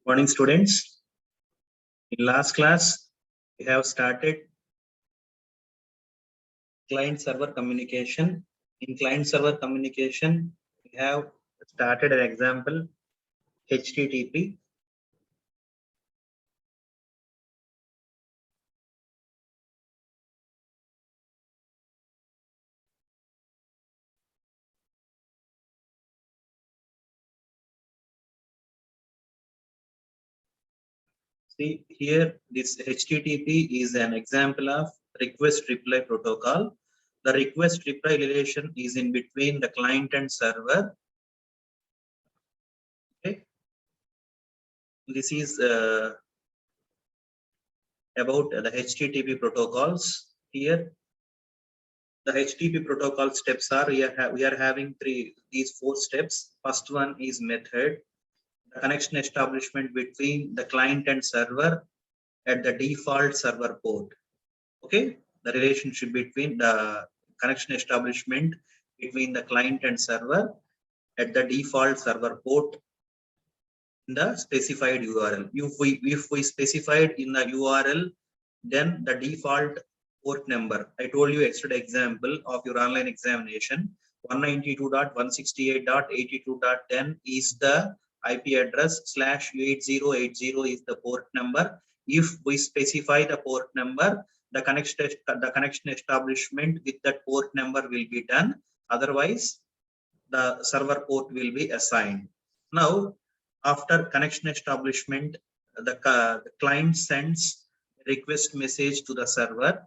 Morning, students. In last class, we have started client-server communication. In client-server communication, we have started an example, HTTP. See here, this HTTP is an example of request-reply protocol. The request-reply relation is in between the client and server. Okay. This is about the HTTP protocols. Here, the HTTP protocol steps are we are having these four steps. First one is method, the connection establishment between the client and server at the default server port. Okay, the relationship between the connection establishment between the client and server at the default server port in the specified URL. If we specified in the URL, then the default port number. I told you yesterday example of your online examination. 192.168.82.10 is the IP address /8080 is the port number. If we specify the port number, the connection establishment with that port number will be done. Otherwise, the server port will be assigned. Now, after connection establishment, the client sends request message to the server.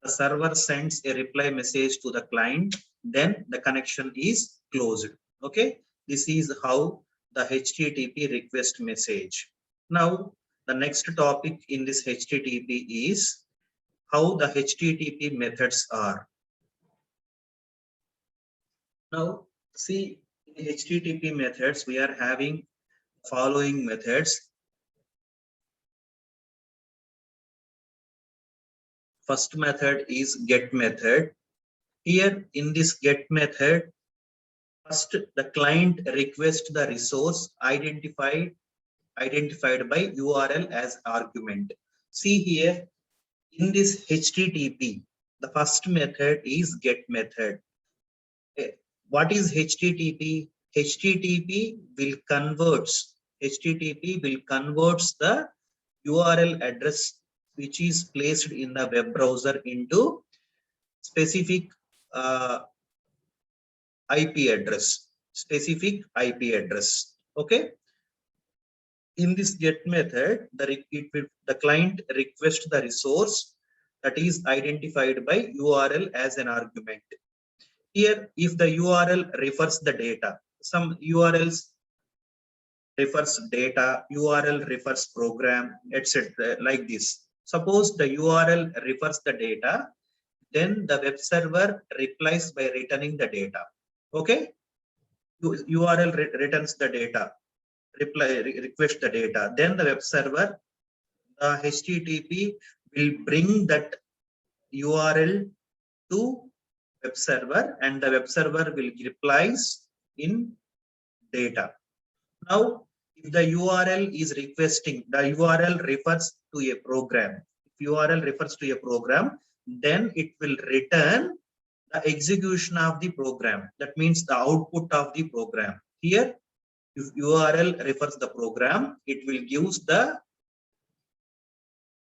The server sends a reply message to the client. Then the connection is closed. Okay, this is how the HTTP request message. Now, the next topic in this HTTP is how the HTTP methods are. Now, see, in HTTP methods, we are having following methods. First method is get method. Here in this get method, first the client requests the resource identified by URL as argument. See here in this HTTP, the first method is get method. What is HTTP? HTTP will convert the URL address which is placed in the web browser into specific IP address. Okay. In this get method, the client requests the resource that is identified by URL as an argument. Here, if the URL refers the data, some URLs refers data, URL refers program, etc. like this. Suppose the URL refers the data, then the web server replies by returning the data. Okay, URL returns the data, request the data. Then the web server, the HTTP will bring that URL to web server, and the web server will replies in data. Now, if the URL is requesting, the URL refers to a program. If URL refers to a program, then it will return the execution of the program. That means the output of the program. Here, if URL refers the program, it will give the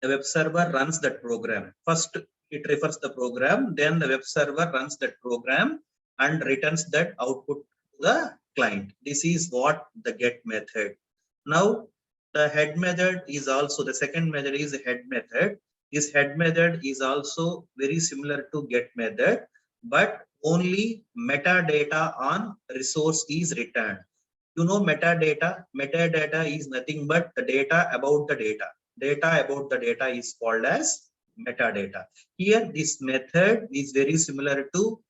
web server runs that program. First, it refers the program, then the web server runs that program and returns that output to the client. This is what the get method. Now, the head method is also, the second method is head method. This head method is also very similar to get method, but only metadata on resource is returned. You know metadata? Metadata is nothing but the data about the data. Data about the data is called as metadata. Here, this method is very similar to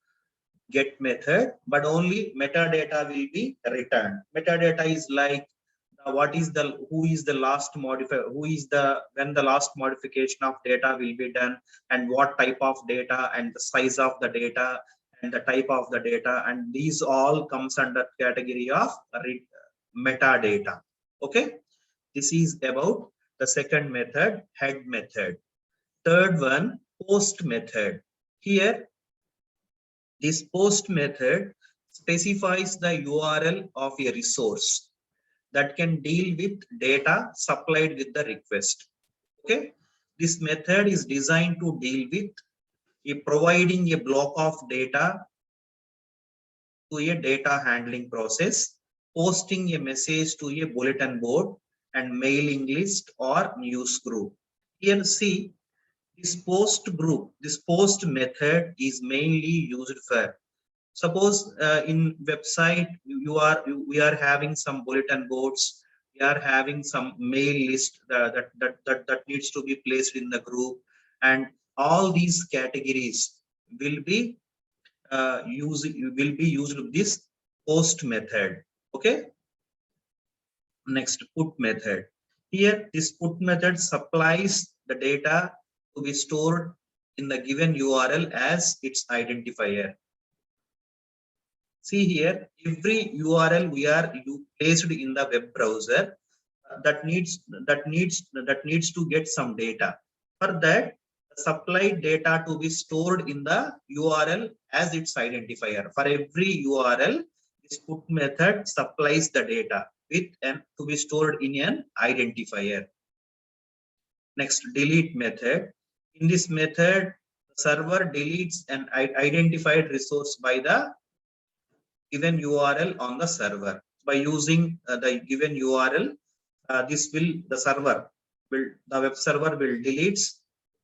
get method, but only metadata will be returned. Metadata is like what is the, who is the last modifier, who is the, when the last modification of data will be done, and what type of data, and the size of the data, and the type of the data, and these all comes under category of metadata. Okay. This is about the second method, head method. Third one, post method. Here, this post method specifies the URL of a resource that can deal with data supplied with the request. Okay, this method is designed to deal with providing a block of data to a data handling process, posting a message to a bulletin board and mailing list or news group. Here see, this post method is mainly used for, suppose in website we are having some bulletin boards, we are having some mail list that needs to be placed in the group, and all these categories will be used with this post method. Okay, next, put method. Here this put method supplies the data to be stored in the given URL as its identifier. See here, every URL we are placed in the web browser that needs to get some data. For that, supply data to be stored in the URL as its identifier. For every URL, this put method supplies the data with and to be stored in an identifier. Next, delete method. In this method, the server deletes an identified resource by the given URL on the server. By using the given URL, the web server will delete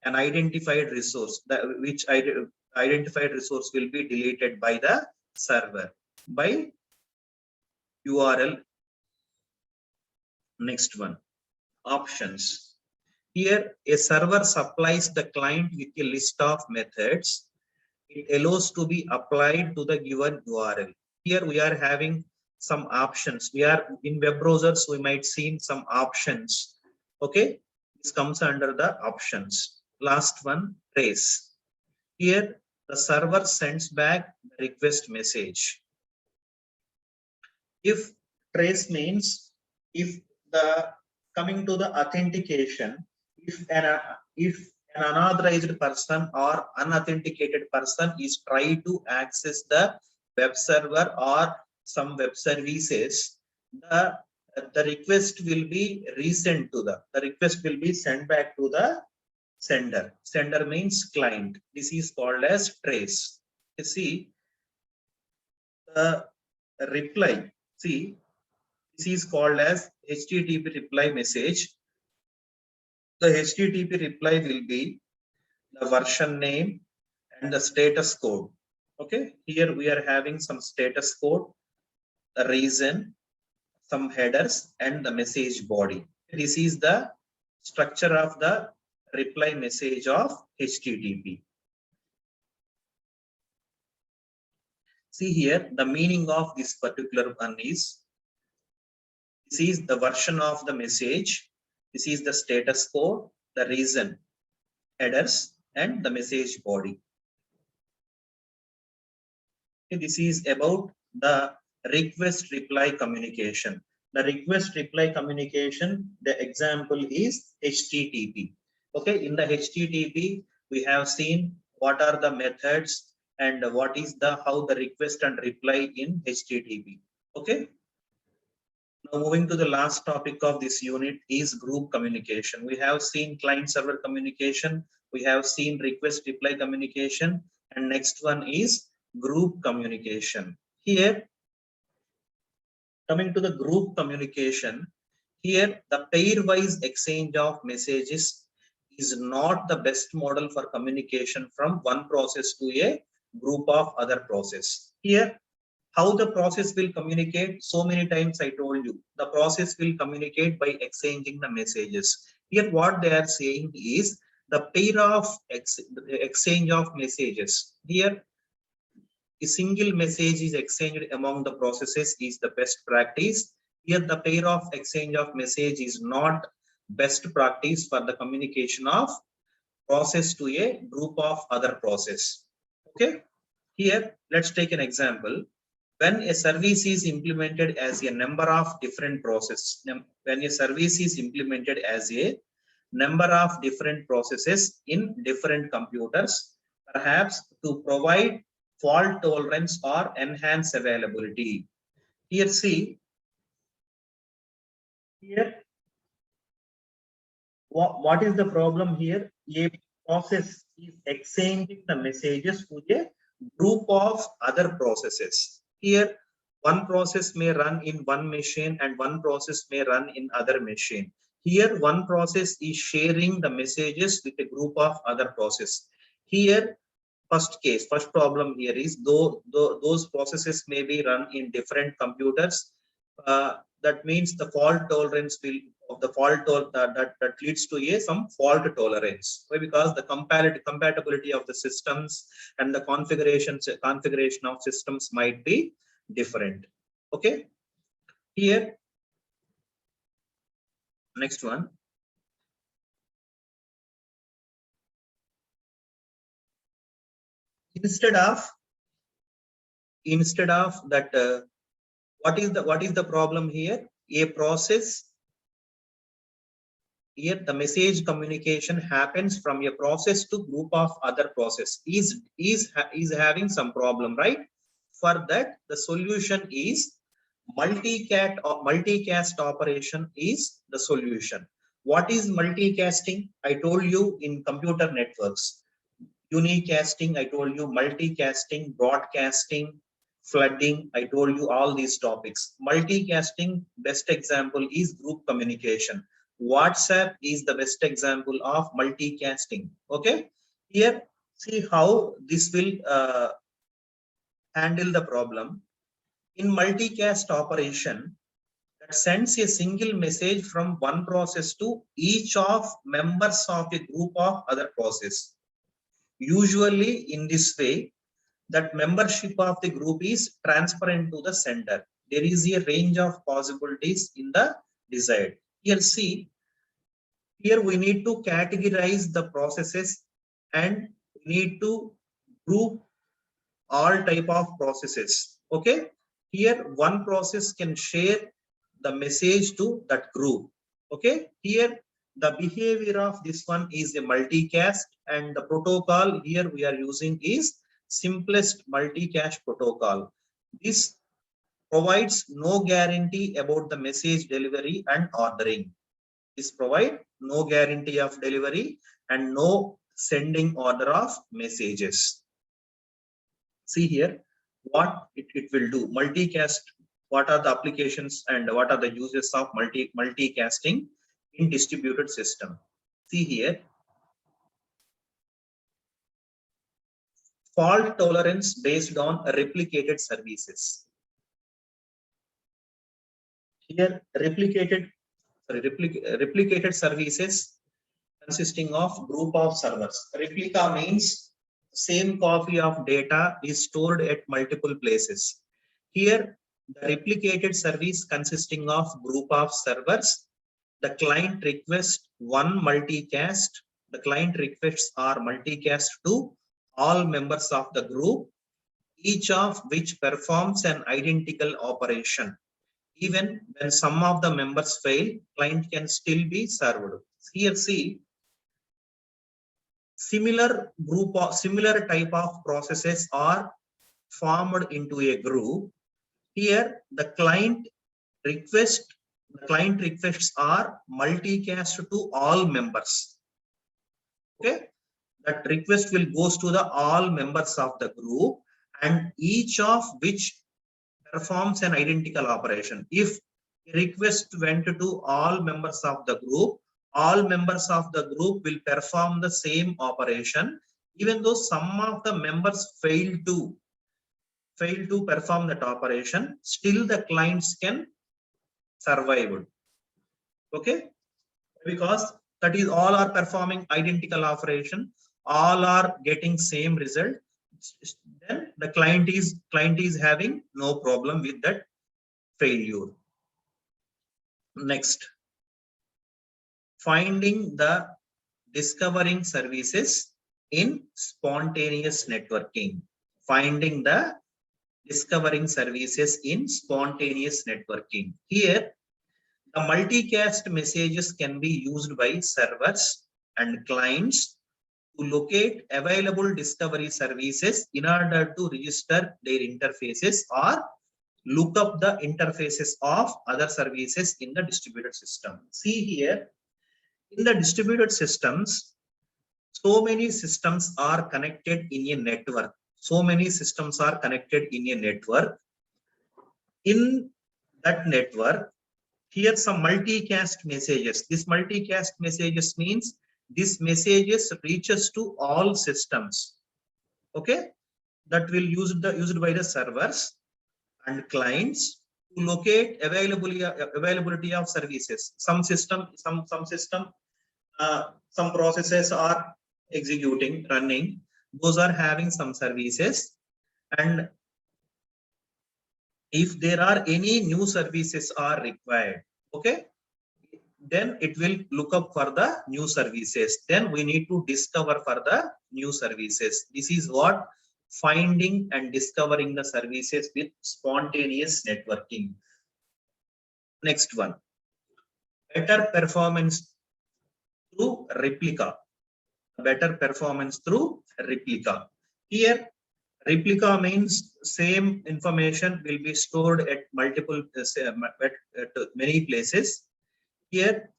an identified resource, which identified resource will be deleted by the server by URL. Next one, options. Here, a server supplies the client with a list of methods. It allows to be applied to the given URL. Here we are having some options. We are in web browsers, we might see some options. Okay, this comes under the options. Last one, trace. Here the server sends back the request message. If trace means, if the coming to the authentication, if an unauthorized person or unauthenticated person is trying to access the web server or some web services, the request will be resent to the request will be sent back to the sender. Sender means client. This is called as trace. You see, the reply. See, this is called as HTTP reply message. The HTTP reply will be the version name and the status code. Okay, here we are having some status code, the reason, some headers, and the message body. This is the structure of the reply message of HTTP. See here, the meaning of this particular one is, this is the version of the message, this is the status code, the reason, headers, and the message body. This is about the request reply communication. The request reply communication, the example is HTTP. Okay, in the HTTP, we have seen what are the methods and what is the how the request and reply in HTTP. Okay. Now moving to the last topic of this unit is group communication. We have seen client server communication, we have seen request reply communication, and next one is group communication. Here, coming to the group communication, here the pairwise exchange of messages is not the best model for communication from one process to a group of other process. Here, how the process will communicate, so many times I told you, the process will communicate by exchanging the messages. Here what they are saying is the pair of exchange of messages. Here a single message is exchanged among the processes is the best practice. Here the pair of exchange of message is not best practice for the communication of process to a group of other process. Okay, here let's take an example. when a service is implemented as a number of different processes, when a service is implemented as a number of different processes in different computers, perhaps to provide fault tolerance or enhance availability. Here, see, here, what is the problem here? A process is exchanging the messages to a group of other processes. Here, one process may run in one machine and one process may run in other machine. Here, one process is sharing the messages with a group of other processes. Here, first problem here is though those processes may be run in different computers. That means the fault tolerance will of the that leads to some fault tolerance. Why? Because the compatibility of the systems and the configuration of systems might be different. Okay, here, next one. Instead of that, what is the problem here? A process, here the message communication happens from a process to group of other process is having some problem, right? For that, the solution is multicast operation is the solution. What is multicasting? I told you in computer networks. Unicasting, I told you, multicasting, broadcasting, flooding, I told you all these topics. Multicasting, best example is group communication. WhatsApp is the best example of multicasting. Okay, here, see how this will handle the problem. In multicast operation, that sends a single message from one process to each of members of a group of other process. Usually in this way, that membership of the group is transparent to the sender. There is a range of possibilities in the desired. Here, see, here we need to categorize the processes and need to group all type of processes. Okay, here one process can share the message to that group. Okay, here the behavior of this one is a multicast, and the protocol here we are using is simplest multicast protocol. This provides no guarantee about the message delivery and ordering. This provide no guarantee of delivery and no sending order of messages. See here what it will do. Multicast, what are the applications and what are the uses of multicasting in distributed system? See here, fault tolerance based on replicated services. Here replicated services consisting of group of servers. Replica means same copy of data is stored at multiple places. Here, the replicated service consisting of group of servers. The client requests one multicast. The client requests are multicast to all members of the group, each of which performs an identical operation. Even when some of the members fail, client can still be served. Here, see, similar type of processes are formed into a group. Here, the client requests are multicast to all members. Okay, that request will goes to the all members of the group, and each of which performs an identical operation. If a request went to all members of the group, all members of the group will perform the same operation, even though some of the members fail to perform that operation, still the clients can survive. Okay, because that is all are performing identical operation, all are getting same result, then the client is having no problem with that failure. Next, finding the discovering services in spontaneous networking. Finding the discovering services in spontaneous networking. Here, the multicast messages can be used by servers and clients to locate available discovery services in order to register their interfaces or look up the interfaces of other services in the distributed system. See here, in the distributed systems, so many systems are connected in a network. So many systems are connected in a network. In that network, here some multicast messages. This multicast messages means this messages reaches to all systems. Okay, that will used by the servers and clients to locate availability of services. Some processes are executing, running. Those are having some services, and if there are any new services are required, okay, then it will look up for the new services. Then we need to discover for the new services. This is what finding and discovering the services with spontaneous networking. Next one, better performance through replica. Better performance through replica. Here, replica means same information will be stored at multiple at many places. Here,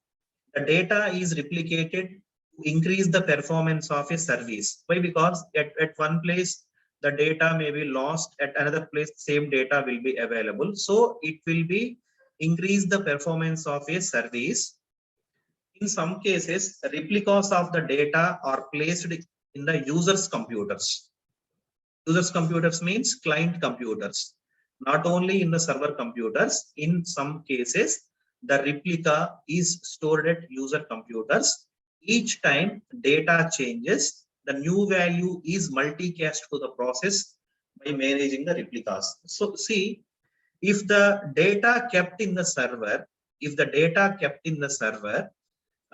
the data is replicated to increase the performance of a service. Why? Because at one place the data may be lost, at another place same data will be available. So it will be increase the performance of a service. In some cases, replicas of the data are placed in the user's computers. User's computers means client computers. Not only in the server computers, in some cases, the replica is stored at user computers. Each time data changes, the new value is multicast to the process by managing the replicas. So see, if the data kept in the server,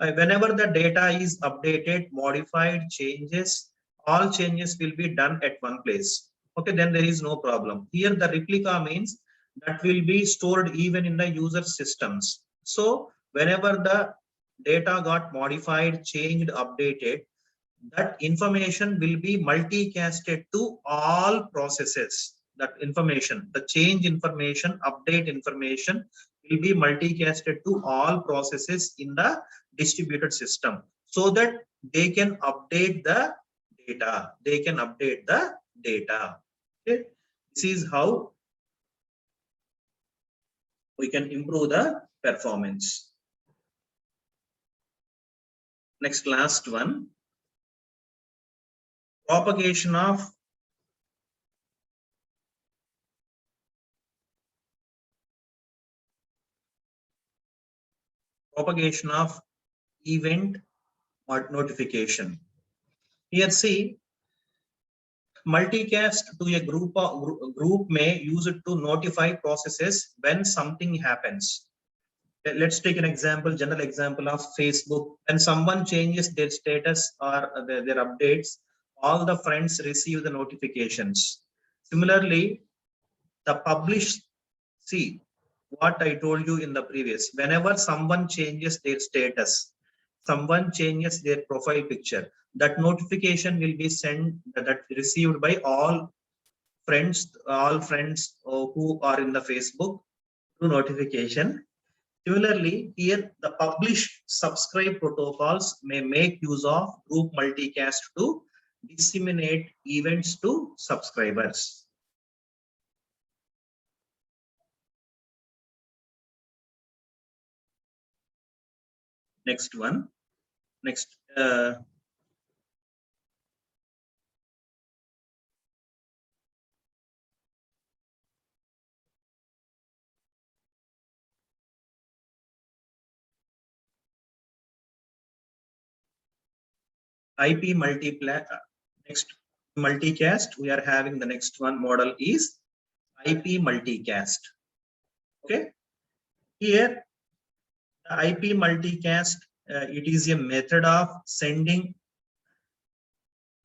whenever the data is updated, modified, changes, all changes will be done at one place. Okay, then there is no problem. Here the replica means that will be stored even in the user systems. So whenever the data got modified, changed, updated, that information will be multicasted to all processes. That information, the change information, update information will be multicasted to all processes in the distributed system so that they can update the data. Okay, this is how we can improve the performance. Next, last one, propagation of event notification. Here see, multicast to a group may use it to notify processes when something happens. Let's take an example, general example of Facebook. When someone changes their status or their updates, all the friends receive the notifications. Similarly, the publish, see what I told you in the previous, whenever someone changes their status, someone changes their profile picture, that notification will be sent, that received by all friends who are in the Facebook through notification. Similarly, here the publish subscribe protocols may make use of group multicast to disseminate events to subscribers. Next one, next IP next multicast. We are having the next one model is IP multicast. Okay, here the IP multicast, it is a method of sending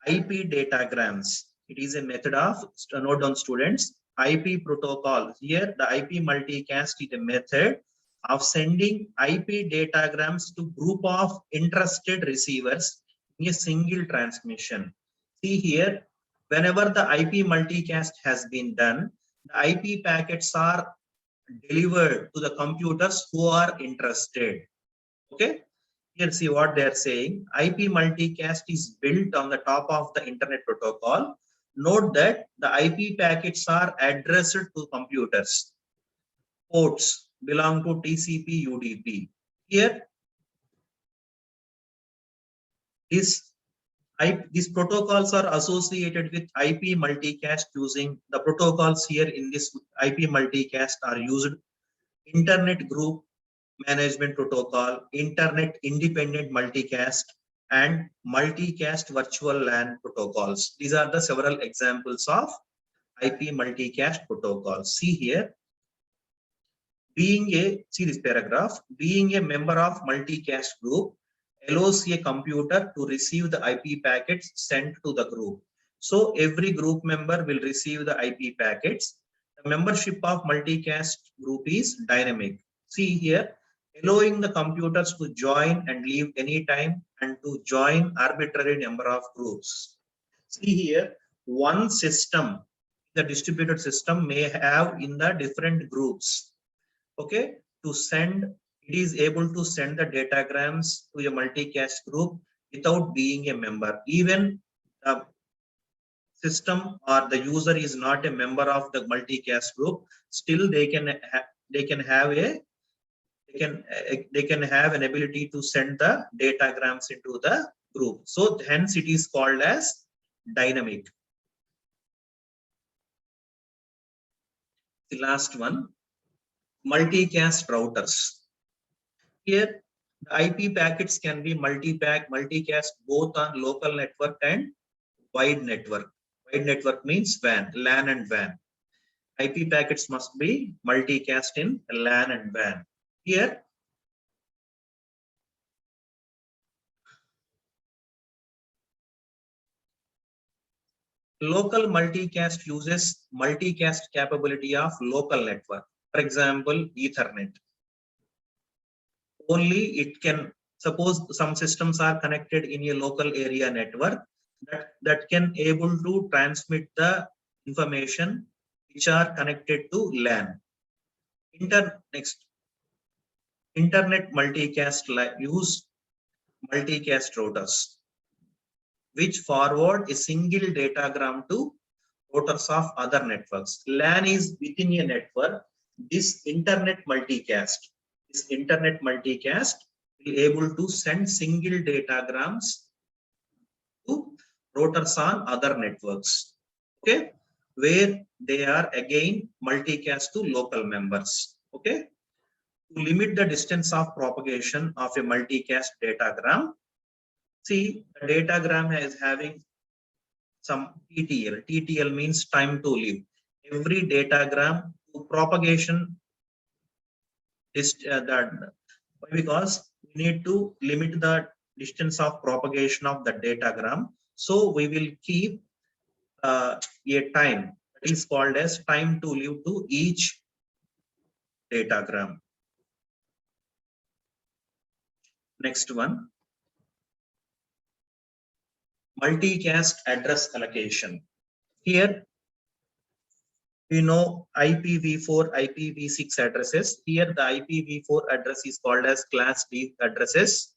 IP datagrams. It is a method of, note down students, IP protocol. Here, the IP multicast is a method of sending IP datagrams to group of interested receivers in a single transmission. See here, whenever the IP multicast has been done, the IP packets are delivered to the computers who are interested. Okay. Here, see what they are saying. IP multicast is built on the top of the internet protocol. Note that the IP packets are addressed to computers. Ports belong to TCP UDP. Here, these protocols are associated with IP multicast using the protocols here in this IP multicast are used Internet Group Management Protocol, Internet Independent Multicast, and Multicast Virtual LAN protocols. These are the several examples of IP multicast protocols. See here, see this paragraph, being a member of multicast group allows a computer to receive the IP packets sent to the group. So every group member will receive the IP packets. The membership of multicast group is dynamic. See here, allowing the computers to join and leave anytime and to join arbitrary number of groups. See here, one system, the distributed system may have in the different groups. Okay, to send, it is able to send the datagrams to a multicast group without being a member. Even the system or the user is not a member of the multicast group, still they can have an ability to send the datagrams into the group. So hence it is called as dynamic. The last one, multicast routers. Here, the IP packets can be multicast both on local network and wide network. Wide network means WAN, LAN and WAN. IP packets must be multicast in LAN and WAN. Here, local multicast uses multicast capability of local network. For example, Ethernet. Only it can, suppose some systems are connected in a local area network that can able to transmit the information which are connected to LAN. Next, internet multicast use multicast routers, which forward a single datagram to routers of other networks. LAN is within a network. This internet multicast will able to send single datagrams to routers on other networks. Okay, where they are again multicast to local members. Okay, to limit the distance of propagation of a multicast datagram. See, the datagram is having some TTL. TTL means time to live. Every datagram to propagation is because we need to limit the distance of propagation of the datagram. So we will keep a time that is called as time to live to each datagram. Next one, multicast address allocation. Here we know IPv4, IPv6 addresses. Here the IPv4 address is called as class D addresses.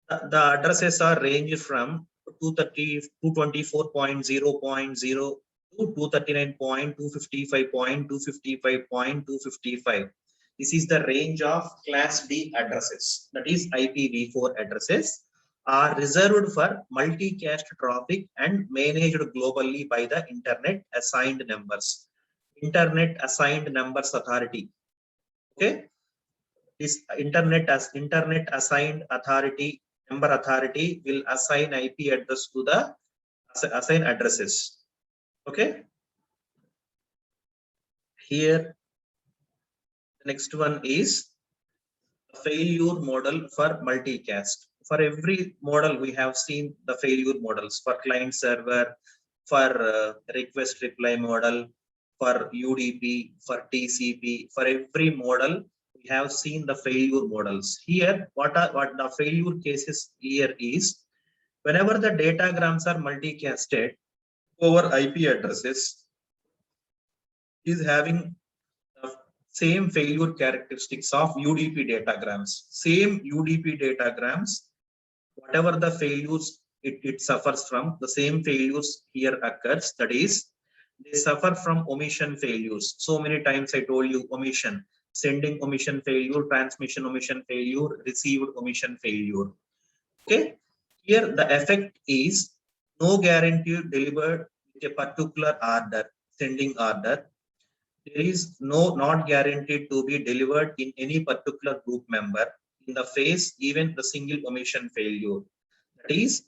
The addresses are ranged from 224.0.0 to 239.255.255.255. This is the range of class D addresses, that is IPv4 addresses, are reserved for multicast traffic and managed globally by the Internet Assigned Numbers. Internet Assigned Numbers Authority. Okay, this Internet Assigned Authority Number Authority will assign IP address to the assign addresses. Okay. Here, the next one is the failure model for multicast. For every model, we have seen the failure models for client server, for request reply model, for UDP, for TCP, for every model, we have seen the failure models. Here, what the failure cases here is, whenever the datagrams are multicasted over IP addresses, is having the same failure characteristics of UDP datagrams. Same UDP datagrams, whatever the failures it suffers from, the same failures here occurs. That is, they suffer from omission failures. So many times I told you omission, sending omission failure, transmission omission failure, received omission failure. Okay, here the effect is no guarantee delivered with a particular order, sending order. There is not guaranteed to be delivered in any particular group member in the phase even the single omission failure. That is,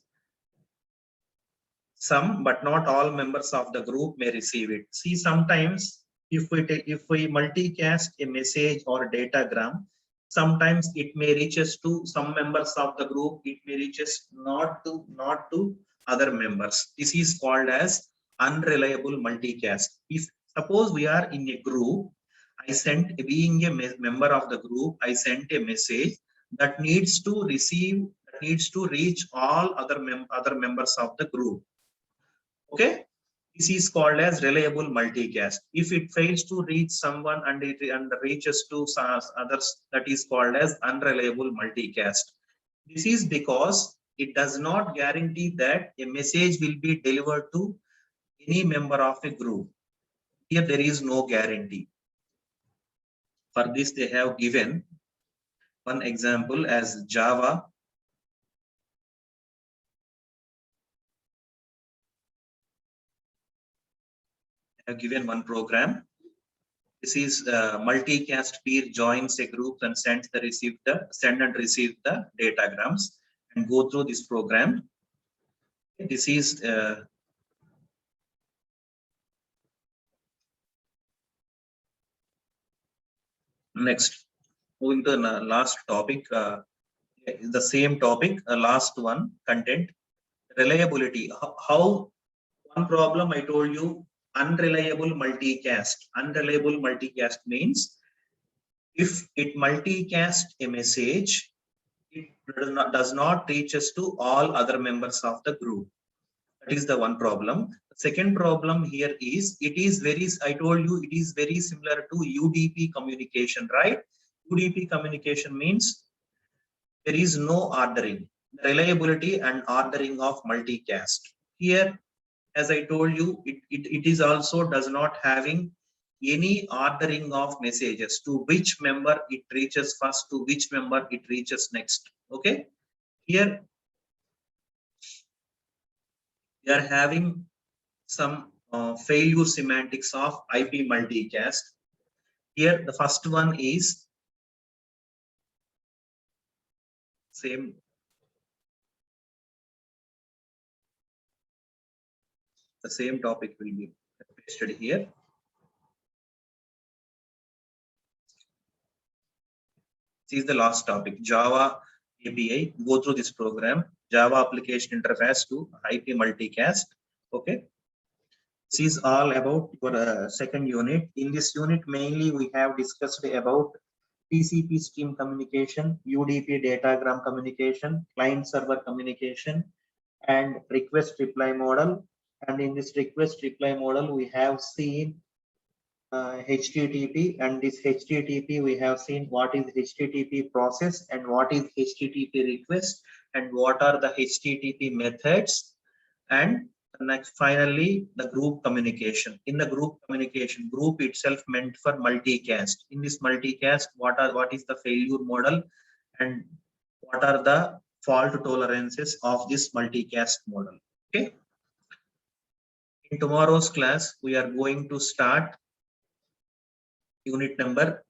some but not all members of the group may receive it. See, sometimes if we multicast a message or datagram, sometimes it may reaches to some members of the group, it may reaches not to other members. This is called as unreliable multicast. If suppose we are in a group, I sent, being a member of the group, I sent a message that needs to receive, that needs to reach all other members of the group. Okay, this is called as reliable multicast. If it fails to reach someone and it reaches to others, that is called as unreliable multicast. This is because it does not guarantee that a message will be delivered to any member of a group. Here there is no guarantee. For this, they have given one example as Java. They have given one program. This is multicast peer joins a group and send and receive the datagrams and go through this program. This is next. Moving to the last topic, the same topic, last one, content reliability. How one problem I told you, unreliable multicast. Unreliable multicast means if it multicast a message, it does not reach us to all other members of the group. That is the one problem. The second problem here is, it is very, I told you, it is very similar to UDP communication, right? UDP communication means there is no ordering, reliability and ordering of multicast. Here, as I told you, it is also does not having any ordering of messages to which member it reaches first, to which member it reaches next. Okay, here we are having some failure semantics of IP multicast. Here the first one is same. The same topic will be pasted here. This is the last topic, Java API. Go through this program, Java application interface to IP multicast. Okay, this is all about your second unit. In this unit, mainly we have discussed about TCP stream communication, UDP datagram communication, client server communication, and request reply model. And in this request reply model, we have seen HTTP, and this HTTP we have seen what is HTTP process and what is HTTP request and what are the HTTP methods, and next finally the group communication. In the group communication, group itself meant for multicast. In this multicast, what is the failure model and what are the fault tolerances of this multicast model. Okay, in tomorrow's class we are going to start unit number